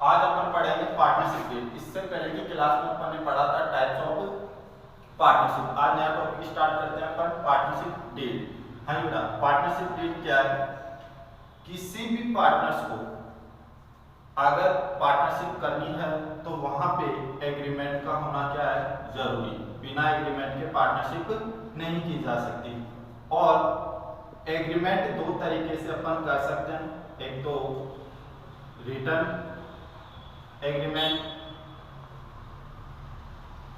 आज अपन पढ़ेंगे partnership deed. इससे पहले की क्लास में अपन ने पढ़ा था टाइप्स ऑफ पार्टनरशिप। आज नया टॉपिक स्टार्ट करते हैं अपन पार्टनरशिप डीड। हाँ बेटा, पार्टनरशिप डीड क्या है? किसी भी पार्टनर्स को अगर पार्टनरशिप करनी है तो वहां पे एग्रीमेंट का होना क्या है? जरूरी। बिना एग्रीमेंट के पार्टनरशिप नहीं की जा सकती। और एग्रीमेंट दो तरीके से अपन कर सकते हैं, एक तो रिटन एग्रीमेंट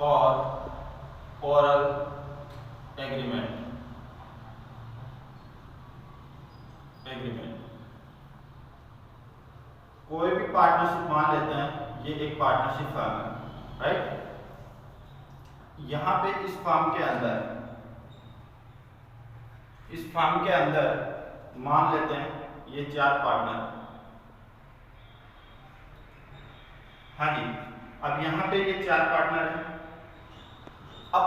और ओरल एग्रीमेंट। कोई भी पार्टनरशिप मान लेते हैं, ये एक पार्टनरशिप फर्म है, राइट। यहां पे इस फर्म के अंदर मान लेते हैं ये 4 पार्टनर। हाँ जी, अब यहाँ पे ये 4 पार्टनर हैं। अब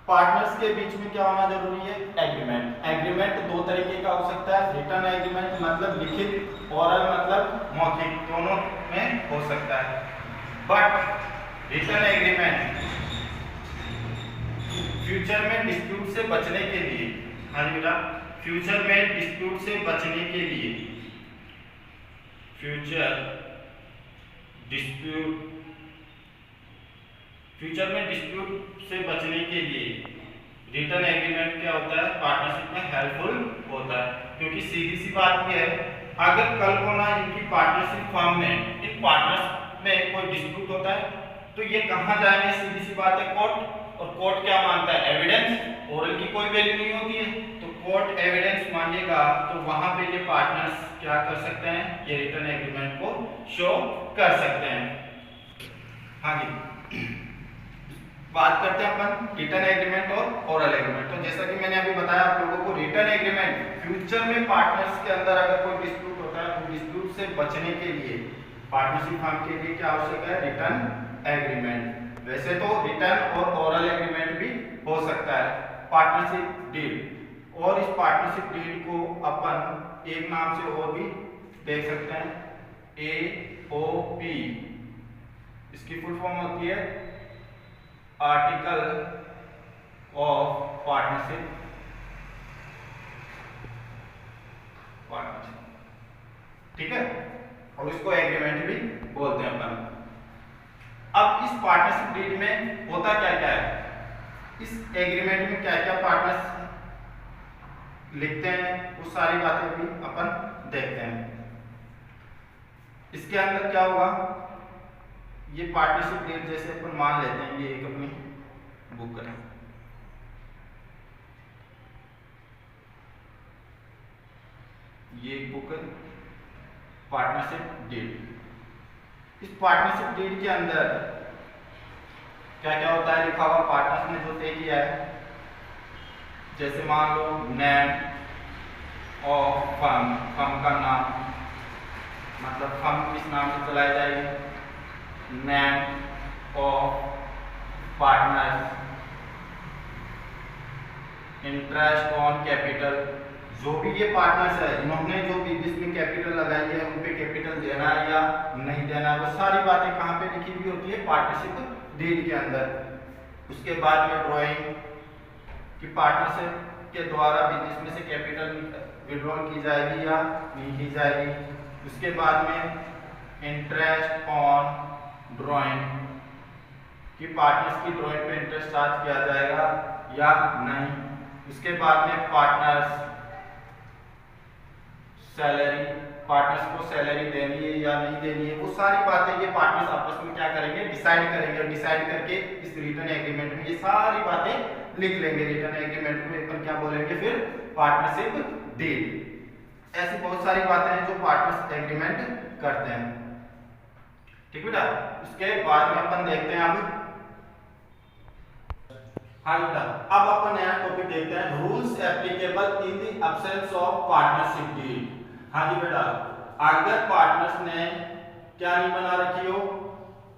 पार्टनर्स के बीच में क्या होना जरूरी है? एग्रीमेंट। एग्रीमेंट दो तरीके का हो सकता है, रिटन एग्रीमेंट मतलब लिखित, ओरल मतलब मौखिक, दोनों में हो सकता है। बट रिटन एग्रीमेंट फ्यूचर में डिस्प्यूट से बचने के लिए, हाँ जी बेटा, फ्यूचर में डिस्प्यूट से बचने के लिए, फ्यूचर में डिस्प्यूट से बचने के लिए रिटन एग्रीमेंट क्या होता है? पार्टनरशिप में हेल्पफुल होता है। क्योंकि सीधी सी बात यह है, अगर कल को ना इनकी पार्टनरशिप फर्म में इन पार्टनर्स में कोई डिस्प्यूट होता है तो ये कहां जाएंगे? सीधी सी बात है, कोर्ट। और कोर्ट क्या मानता है? एविडेंस। ओरल की कोई वैल्यू नहीं होती है, तो कोर्ट एविडेंस मांगेगा, तो वहां पे ये पार्टनर्स क्या कर सकते हैं? ये रिटन एग्रीमेंट को शो कर सकते हैं। हाँ जी, बात करते हैं अपन रिटन एग्रीमेंट और ओरल एग्रीमेंट। तो जैसा कि मैंने अभी बताया आप लोगों को, रिटन एग्रीमेंट फ्यूचर में पार्टनर्स के अंदर अगर कोई डिस्प्यूट होता है तो डिस्प्यूट से बचने के लिए पार्टनरशिप फर्म के लिए क्या आवश्यक है? Written agreement. वैसे तो रिटन और ओरल एग्रीमेंट भी हो सकता है। पार्टनरशिप डीड, और इस पार्टनरशिप डीड को अपन एक नाम से और भी देख सकते हैं, AOP। इसकी फुल फॉर्म होती है आर्टिकल ऑफ पार्टनरशिप। ठीक है, और इसको एग्रीमेंट भी बोलते हैं अपन। अब इस पार्टनरशिप डीड में होता क्या क्या है? इस एग्रीमेंट में क्या क्या पार्टनर्स लिखते हैं, वो सारी बातें भी अपन देखते हैं। इसके अंदर क्या होगा? ये पार्टनरशिप डीड जैसे अपन मान लेते हैं, ये एक अपनी बुक करें, ये एक बुक है पार्टनरशिप डीड। इस पार्टनरशिप डीड के अंदर क्या क्या होता है लिखा हुआ? पार्टनर्स ने जो तय किया है, जैसे मान लो नेम ऑफ फर्म, फर्म का नाम, मतलब फर्म किस नाम से चलाई जाएगी, name of partners, interest on capital. जो भी ये पार्टनर्स है, इन्होंने जो बिजनेस में कैपिटल लगाई है, उन पे कैपिटल देना है या नहीं देना है, वो सारी बातें कहाँ पे लिखी हुई होती है? पार्टनरशिप डीड के अंदर। उसके बाद में ड्राइंग कि पार्टनरशिप के द्वारा बिजनेस में से कैपिटल विड्रॉल की जाएगी या नहीं की जाएगी। उसके बाद में इंटरेस्ट ऑन ड्राइंग कि पार्टनर्स की ड्राइंग पे इंटरेस्ट चार्ज किया जाएगा या नहीं। उसके बाद में पार्टनर्स सैलरी, पार्टनर्स को सैलरी देनी है या नहीं देनी है, वो सारी बातें ये पार्टनर्स आपस में क्या करेंगे? डिसाइड करेंगे। और डिसाइड करके इस रिटन एग्रीमेंट में ये सारी बातें लिख लेंगे। रिटन एग्रीमेंट में अपन क्या बोलेंगे फिर? Partnership deed. ऐसी बहुत सारी बातें हैं जो पार्टनर्स एग्रीमेंट करते हैं। ठीक बेटा, उसके बाद में अपन देखते हैं अब, हाँ बेटा, अब अपन नया टॉपिक देखते हैं, rules applicable in the absence of partnership deed. हाँ जी बेटा, अगर पार्टनर्स ने क्या नहीं बना रखी हो?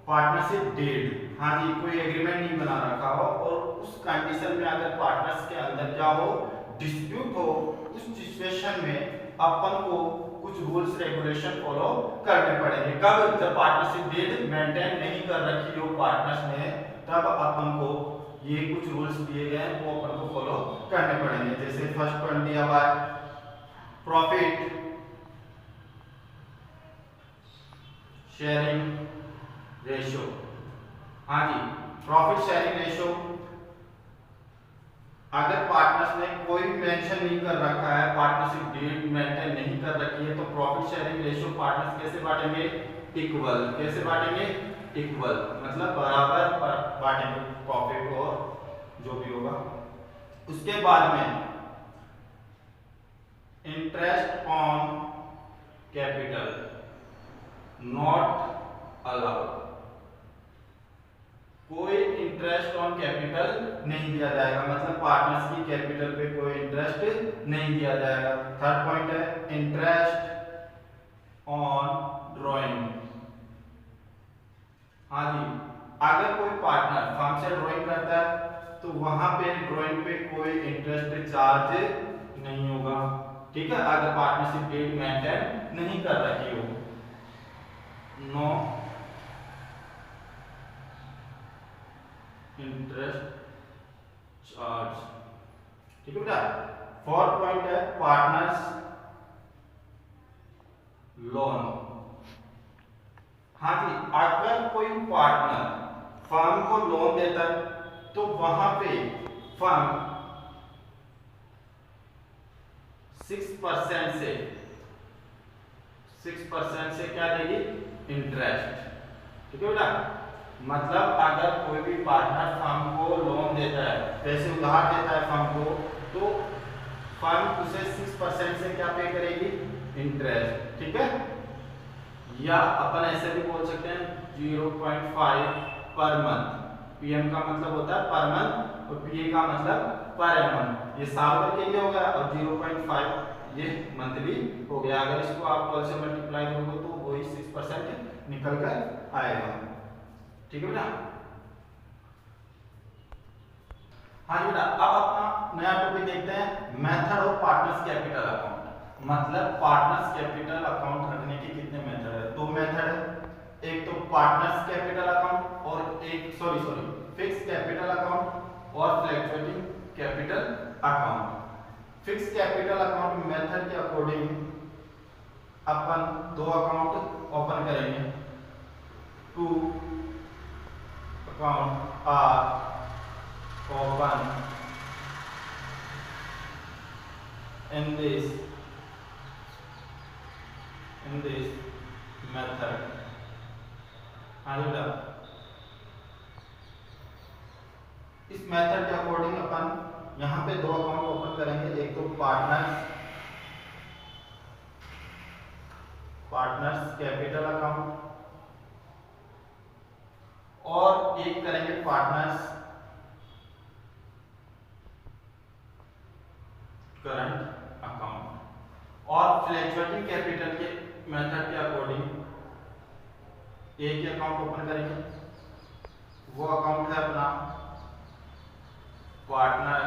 Partnership deed. हाँ जी, कोई एग्रीमेंट नहीं बना रखा हो, और उस कंडीशन में अगर पार्टनर्स के अंदर क्या हो? डिस्प्यूट हो, उस सिचुएशन में अपन को कुछ रूल्स रेगुलेशन फॉलो करने पड़ेंगे। कब? जब पार्टनरशिप डीड मेंटेन नहीं कर रखी हो पार्टनर्स ने, तब अपन को ये कुछ रूल्स दिए गए हैं वो अपन को फॉलो करने पड़ेंगे। जैसे फर्स्ट पॉइंट दिया हुआ है प्रॉफिट शेयरिंग रेशियो। हाँ जी, प्रॉफिट शेयरिंग रेशियो अगर पार्टनर्स ने कोई मेंशन नहीं कर रखा है, पार्टनरशिप डीड मेंटेन नहीं कर रखी है, तो प्रॉफिट शेयरिंग रेशियो पार्टनर्स कैसे बांटेंगे? इक्वल। कैसे बांटेंगे? इक्वल, मतलब बराबर बांटेंगे प्रॉफिट और जो भी होगा। उसके बाद में interest on capital not allowed. कोई इंटरेस्ट ऑन कैपिटल नहीं दिया जाएगा, मतलब पार्टनर्स की कैपिटल पे कोई इंटरेस्ट नहीं दिया जाएगा। थर्ड पॉइंट है इंटरेस्ट ऑन ड्राइंग। हाँ जी, अगर कोई पार्टनर फर्म से ड्राइंग करता है तो वहां पे ड्राइंग पे कोई इंटरेस्ट चार्ज नहीं होगा। ठीक है, अगर पार्टनरशिप डीड मेंटेन नहीं कर रखी हो। No interest charge. ठीक है बेटा। फोर्थ पॉइंट है पार्टनर्स लोन। हाँ जी, अगर कोई पार्टनर फर्म को लोन देता है तो वहां पे फर्म 6% से क्या देगी? इंटरेस्ट। ठीक है बेटा। मतलब अगर कोई भी पार्टनर फर्म को लोन देता है, पैसे उधार देता है फर्म को, तो फर्म उसे 6% से क्या पे करेगी? इंटरेस्ट। ठीक है, या अपन ऐसे भी बोल सकते हैं 0.5 पर मंथ। पीएम का मतलब होता है पर मंथ और पीए का मतलब पर एनम। ये साल भर के लिए हो गया और 0.5 ये मंथली हो गया। अगर इसको आप 12 से मल्टीप्लाई करोगे तो वही 6% निकल कर आएगा। ठीक है बेटा। हाँ जी बेटा, अब अपना नया टॉपिक देखते हैं method of partners capital account. मतलब पार्टनर्स कैपिटल अकाउंट रखने के कितने मेथड है? दो मेथड है, एक तो पार्टनर्स कैपिटल अकाउंट और एक फिक्स कैपिटल अकाउंट और fluctuating capital account. Fix capital account method के अकॉर्डिंग अपन दो अकाउंट ओपन करेंगे। Two account are open in this method। इस मेथड के अकॉर्डिंग अपन यहाँ पे दो अकाउंट ओपन करेंगे। एक तो पार्टनर्स कैपिटल अकाउंट और एक करेंगे पार्टनर्स करंट अकाउंट। और फ्लक्चुएटिंग कैपिटल के मेथड के अकॉर्डिंग एक ही अकाउंट ओपन करेंगे। वो अकाउंट है अपना पार्टनर